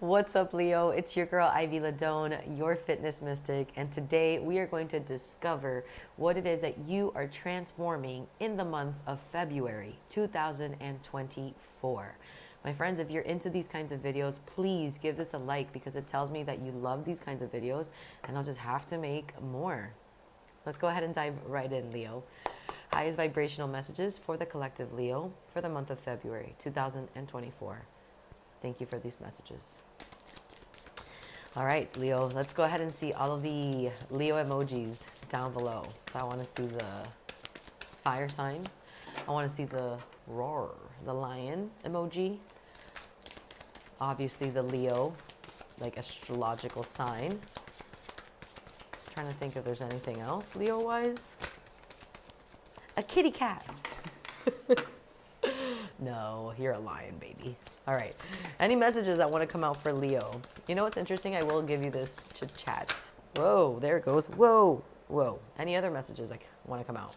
What's up, Leo? It's your girl, Ivy Ladone, your fitness mystic, and today we are going to discover what it is that you are transforming in the month of February 2024. My friends, if you're into these kinds of videos, please give this a like because it tells me that you love these kinds of videos, and I'll just have to make more. Let's go ahead and dive right in, Leo. Highest vibrational messages for the collective Leo for the month of February 2024. Thank you for these messages. All right, Leo, let's go ahead and see all of the Leo emojis down below. So I want to see the fire sign. I want to see the roar, the lion emoji. Obviously the Leo, like astrological sign. Trying to think if there's anything else Leo-wise. A kitty cat. No, you're a lion, baby. All right. Any messages that want to come out for Leo? You know what's interesting? I will give you this to chats. Whoa, there it goes. Whoa, whoa. Any other messages that want to come out?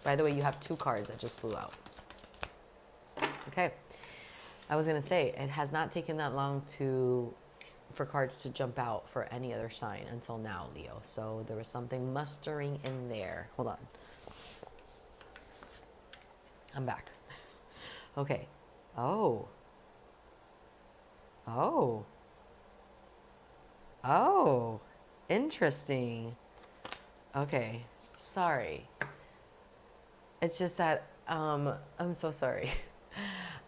By the way, you have 2 cards that just flew out. Okay. I was going to say, it has not taken that long for cards to jump out for any other sign until now, Leo. So there was something mustering in there. Hold on. I'm back. Okay. Oh. Oh. Oh. Interesting. Okay. Sorry. It's just that, I'm so sorry.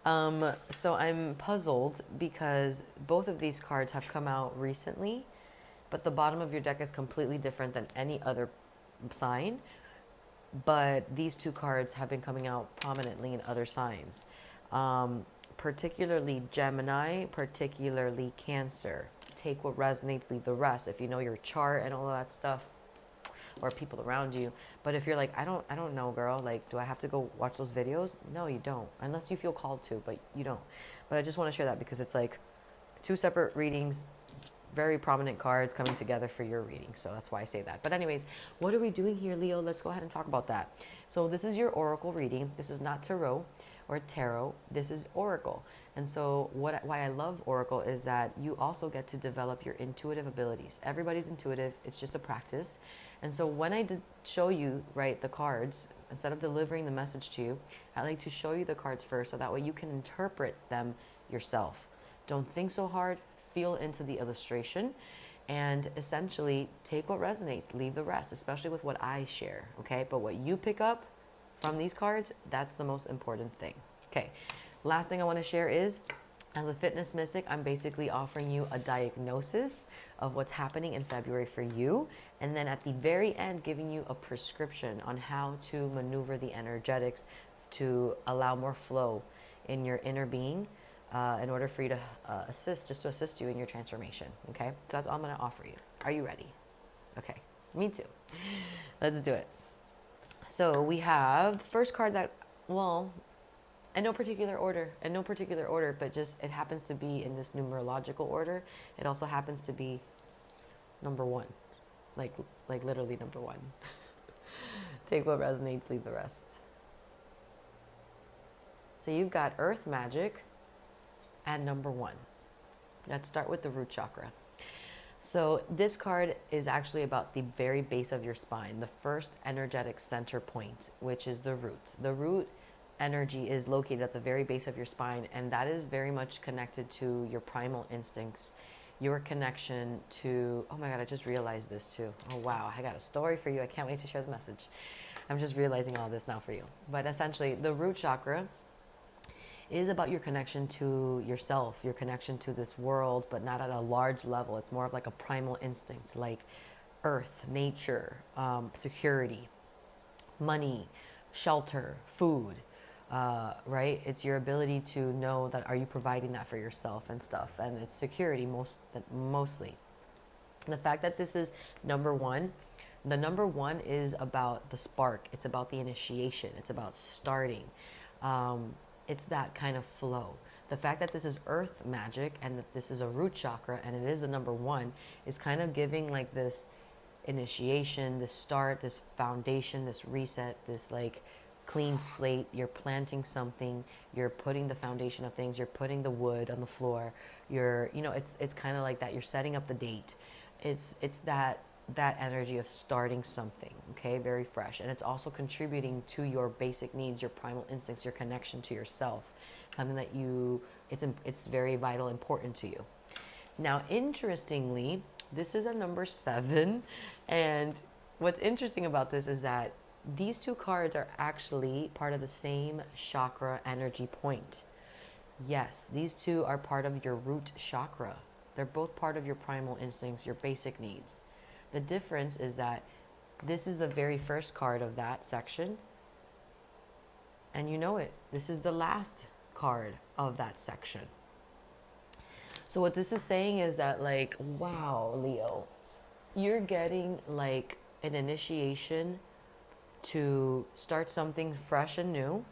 So I'm puzzled because both of these cards have come out recently, but the bottom of your deck is completely different than any other sign. But these 2 cards have been coming out prominently in other signs, particularly Gemini, particularly Cancer. Take what resonates, leave the rest. If you know your chart and all of that stuff, or people around you. But if you're like, I don't know, girl, like, do I have to go watch those videos? No, you don't, unless you feel called to, but you don't. But I just want to share that because it's like 2 separate readings, very prominent cards coming together for your reading. So that's why I say that. But anyways, what are we doing here, Leo? Let's go ahead and talk about that. So this is your oracle reading. This is not tarot or tarot. This is oracle. And so why I love oracle is that you also get to develop your intuitive abilities. Everybody's intuitive. It's just a practice. And so when I show you, right, the cards, instead of delivering the message to you, I like to show you the cards first so that way you can interpret them yourself. Don't think so hard. Feel into the illustration and essentially take what resonates, leave the rest, especially with what I share, okay? But what you pick up from these cards, that's the most important thing. Okay, last thing I want to share is, as a fitness mystic, I'm basically offering you a diagnosis of what's happening in February for you, and then at the very end, giving you a prescription on how to maneuver the energetics to allow more flow in your inner being, in order for you to assist you in your transformation. Okay, so that's all I'm going to offer you. Are you ready? Okay, me too. Let's do it. So we have the first card that, well, in no particular order, but just it happens to be in this numerological order. It also happens to be number 1, like literally number 1. Take what resonates, leave the rest. So you've got Earth Magic and number 1. Let's start with the root chakra. So this card is actually about the very base of your spine, the first energetic center point, which is the root. The root energy is located at the very base of your spine, and that is very much connected to your primal instincts, your connection to, oh my God, I just realized this too. Oh wow, I got a story for you. I can't wait to share the message. I'm just realizing all this now for you. But essentially, the root chakra is about your connection to yourself, your connection to this world, but not at a large level. It's more of like a primal instinct, like earth, nature, security, money, shelter, food, right? It's your ability to know that are you providing that for yourself and stuff, and it's security mostly. And the fact that this is number 1, the number 1 is about the spark. It's about the initiation. It's about starting. It's that kind of flow. The fact that this is earth magic and that this is a root chakra and it is the number 1 is kind of giving like this initiation, this start, this foundation, this reset, this like clean slate. You're planting something. You're putting the foundation of things. You're putting the wood on the floor. You're, you know, it's kind of like that. You're setting up the date. It's that energy of starting something, okay, very fresh. And it's also contributing to your basic needs, your primal instincts, your connection to yourself, something that it's very vital, important to you. Now, interestingly, this is a number 7, and what's interesting about this is that these two cards are actually part of the same chakra energy point. Yes, these two are part of your root chakra. They're both part of your primal instincts, your basic needs. The difference is that this is the very first card of that section, and you know it. This is the last card of that section. So what this is saying is that, like, wow, Leo, you're getting like an initiation to start something fresh and new.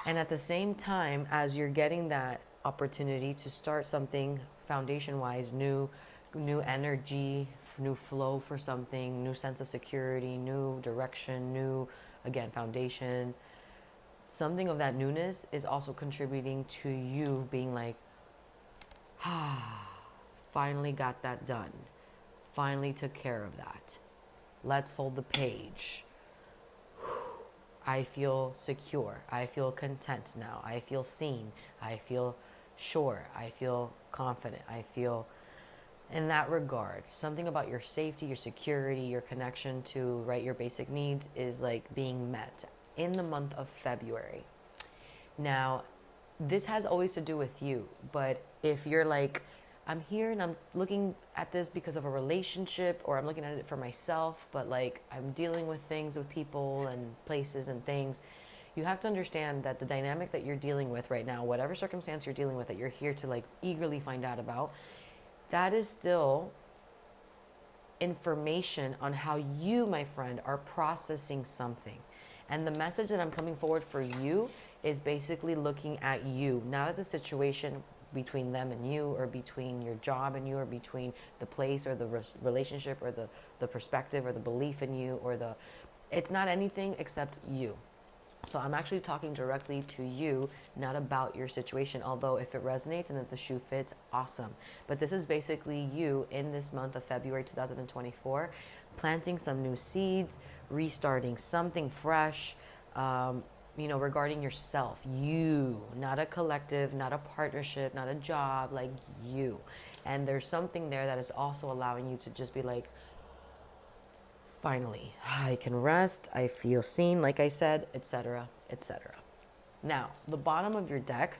And at the same time, as you're getting that opportunity to start something foundation-wise, new energy, new flow for something, new sense of security, new direction, new, again, foundation, something of that newness is also contributing to you being like, finally got that done. Finally took care of that. Let's fold the page. I feel secure. I feel content now. I feel seen. I feel sure. I feel confident. I feel, in that regard, something about your safety, your security, your connection to, right, your basic needs is like being met in the month of February. Now, this has always to do with you, but if you're like, I'm here and I'm looking at this because of a relationship, or I'm looking at it for myself, but like I'm dealing with things with people and places and things, you have to understand that the dynamic that you're dealing with right now, whatever circumstance you're dealing with that you're here to like eagerly find out about, that is still information on how you, my friend, are processing something. And the message that I'm coming forward for you is basically looking at you, not at the situation between them and you, or between your job and you, or between the place or the relationship, or the perspective or the belief in you, or it's not anything except you. So I'm actually talking directly to you, not about your situation, although if it resonates and if the shoe fits, awesome. But this is basically you in this month of February 2024, planting some new seeds, restarting something fresh, regarding yourself, you, not a collective, not a partnership, not a job, like you. And there's something there that is also allowing you to just be like, finally, I can rest, I feel seen, like I said, etc., etc. Now, the bottom of your deck,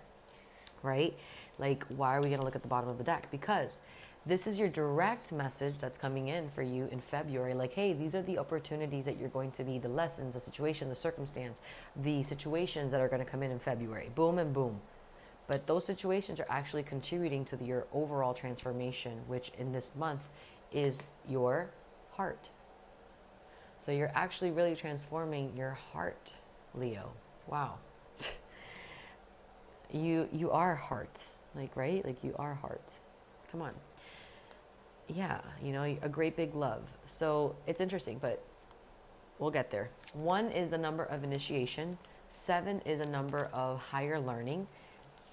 right? Like, why are we going to look at the bottom of the deck? Because this is your direct message that's coming in for you in February. Like, hey, these are the opportunities that you're going to be, the lessons, the situation, the circumstance, the situations that are going to come in February. Boom and boom. But those situations are actually contributing to your overall transformation, which in this month is your heart. So you're actually really transforming your heart, Leo. Wow. You are heart. Like, right? Like, you are heart. Come on. Yeah, a great big love. So it's interesting, but we'll get there. 1 is the number of initiation. 7 is a number of higher learning.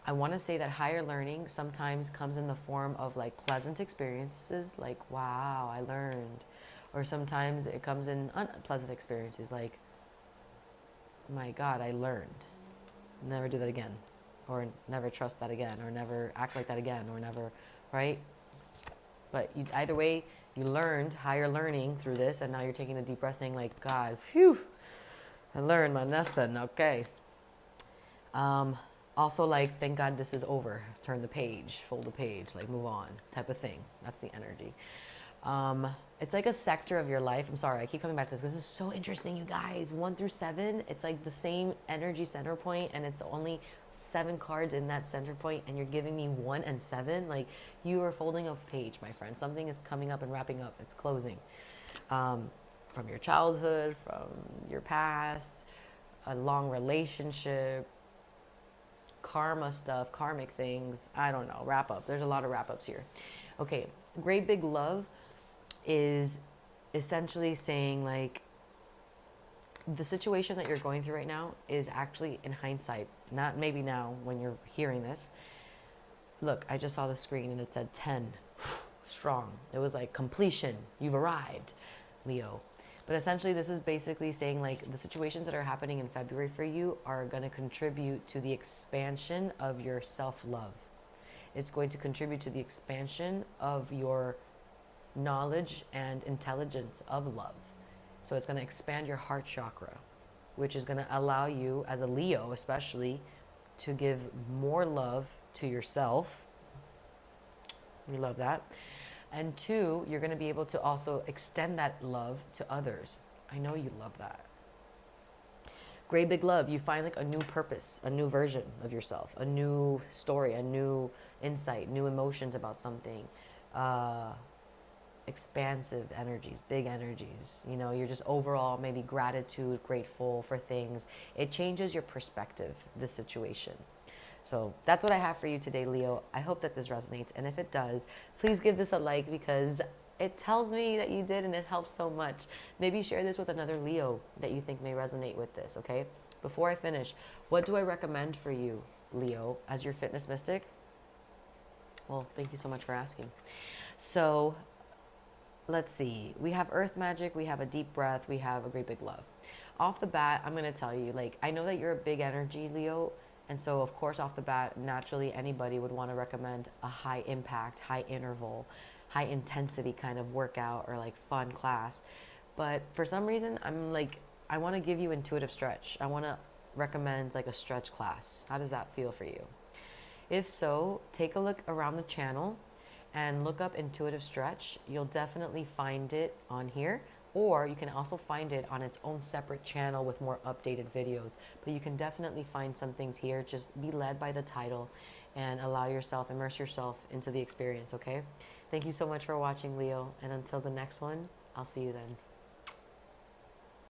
I want to say that higher learning sometimes comes in the form of like pleasant experiences, like, wow, I learned. Or sometimes it comes in unpleasant experiences, like, my God, I learned. Never do that again. Or never trust that again. Or never act like that again. Or never, right? But either way, you learned higher learning through this, and now you're taking a deep breath saying like, God, phew, I learned my lesson, okay. Also, like, thank God this is over. Turn the page, fold the page, like, move on, type of thing. That's the energy. It's like a sector of your life. I'm sorry, I keep coming back to this because this is so interesting, you guys. 1 through 7, it's like the same energy center point, and it's only 7 cards in that center point, and you're giving me 1 and 7. Like, you are folding a page, my friend. Something is coming up and wrapping up. It's closing. From your childhood, from your past, a long relationship, karma stuff, karmic things. I don't know. Wrap up. There's a lot of wrap ups here. Okay. Great big love is essentially saying like, The situation that you're going through right now is actually, in hindsight, not maybe now when you're hearing this. Look, I just saw the screen and it said 10. Strong. It was like completion. You've arrived, Leo. But essentially, this is basically saying like the situations that are happening in February for you are going to contribute to the expansion of your self-love. It's going to contribute to the expansion of your knowledge and intelligence of love. So it's going to expand your heart chakra, which is going to allow you, as a Leo especially, to give more love to yourself. You love that. And two, you're going to be able to also extend that love to others. I know you love that. Great big love. You find like a new purpose, a new version of yourself, a new story, a new insight, new emotions about something. Expansive energies, big energies. You know, you're just overall maybe gratitude, grateful for things. It changes your perspective, the situation. So that's what I have for you today, Leo. I hope that this resonates. And if it does, please give this a like because it tells me that you did and it helps so much. Maybe share this with another Leo that you think may resonate with this, okay? Before I finish, what do I recommend for you, Leo, as your fitness mystic? Well, thank you so much for asking. So let's see. We have earth magic, we have a deep breath, we have a great big love. Off the bat, I'm going to tell you, like, I know that you're a big energy, Leo. And so, of course, off the bat, naturally, anybody would want to recommend a high impact, high interval, high intensity kind of workout or like fun class. But for some reason, I'm like, I want to give you intuitive stretch. I want to recommend like a stretch class. How does that feel for you? If so, take a look around the channel and look up intuitive stretch. You'll definitely find it on here. Or you can also find it on its own separate channel with more updated videos. But you can definitely find some things here. Just be led by the title and allow yourself, immerse yourself into the experience, okay? Thank you so much for watching, Leo. And until the next one, I'll see you then.